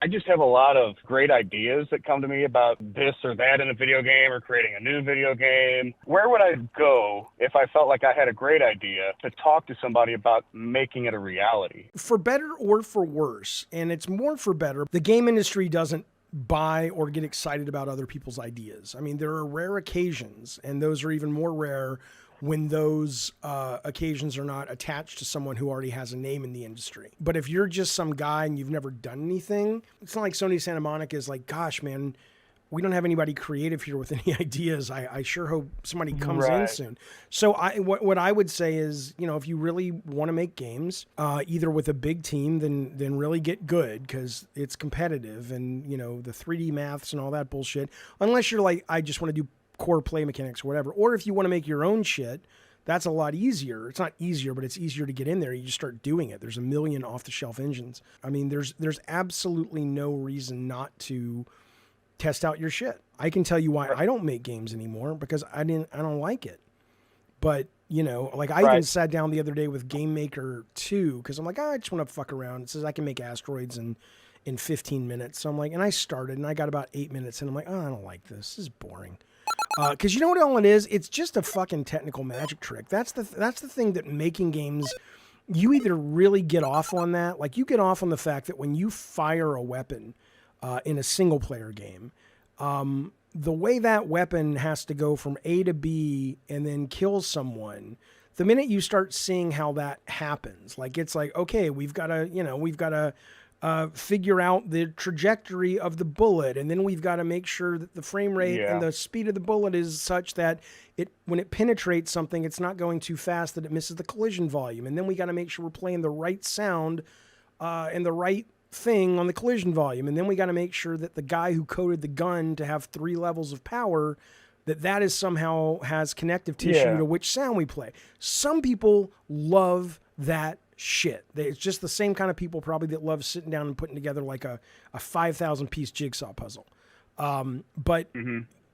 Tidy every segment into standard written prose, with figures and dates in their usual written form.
I just have a lot of great ideas that come to me about this or that in a video game or creating a new video game. Where would I go if I felt like I had a great idea to talk to somebody about making it a reality? For better or for worse, and it's more for better, the game industry doesn't buy or get excited about other people's ideas. I mean, there are rare occasions, and those are even more rare when those occasions are not attached to someone who already has a name in the industry. But if you're just some guy and you've never done anything, it's not like Sony Santa Monica is like, gosh, man, we don't have anybody creative here with any ideas. I sure hope somebody comes in soon. So what I would say is, you know, if you really want to make games, either with a big team, then really get good because it's competitive and, you know, the 3D maths and all that bullshit. Unless you're like, I just want to do core play mechanics or whatever. Or if you want to make your own shit, that's a lot easier. It's not easier, but it's easier to get in there. You just start doing it. There's a million off-the-shelf engines. I mean, there's absolutely no reason not to test out your shit. I can tell you why I don't make games anymore because I don't like it. But, you know, like I even sat down the other day with Game Maker 2 because I'm like, I just want to fuck around. It says I can make asteroids in 15 minutes. So I'm like, and I started and I got about 8 minutes and I'm like, oh, I don't like this. This is boring. Because you know what all it is? It's just a fucking technical magic trick. That's the thing that making games, you either really get off on that, like you get off on the fact that when you fire a weapon in a single player game, the way that weapon has to go from A to B and then kill someone, the minute you start seeing how that happens, like it's like, okay, we've got to figure out the trajectory of the bullet, and then we've got to make sure that the frame rate and the speed of the bullet is such that when it penetrates something, it's not going too fast that it misses the collision volume, and then we got to make sure we're playing the right sound and the right thing on the collision volume, and then we got to make sure that the guy who coded the gun to have 3 levels of power, that is somehow has connective tissue to which sound we play. Some people love that shit. It's just the same kind of people probably that love sitting down and putting together like a 5,000 piece jigsaw puzzle.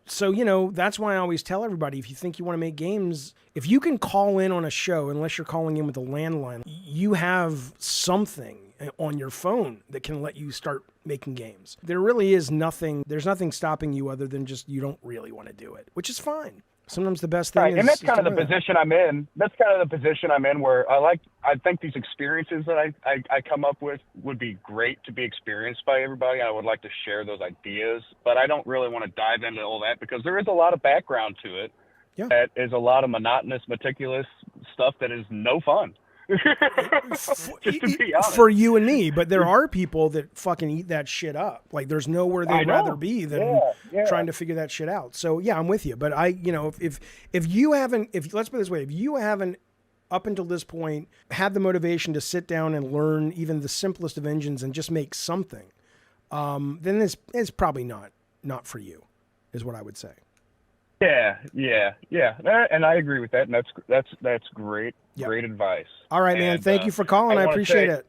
So, you know, that's why I always tell everybody, if you think you want to make games, if you can call in on a show, unless you're calling in with a landline, you have something on your phone that can let you start making games. There really is nothing, there's nothing stopping you other than just you don't really want to do it, which is fine. Sometimes the best thing is... And that's kind of the position I'm in. That's kind of the position I'm in where I think these experiences that I come up with would be great to be experienced by everybody. I would like to share those ideas, but I don't really want to dive into all that because there is a lot of background to it. Yeah. That is a lot of monotonous, meticulous stuff that is no fun. Just to be honest. For you and me, but there are people that fucking eat that shit up. Like there's nowhere they'd rather be than trying to figure that shit out. So yeah, I'm with you. But if you haven't, let's put it this way, if you haven't up until this point had the motivation to sit down and learn even the simplest of engines and just make something, then it's probably not for you, is what I would say. Yeah. And I agree with that. And that's great. Yep. Great advice. All right, man. Thank you for calling. I appreciate it.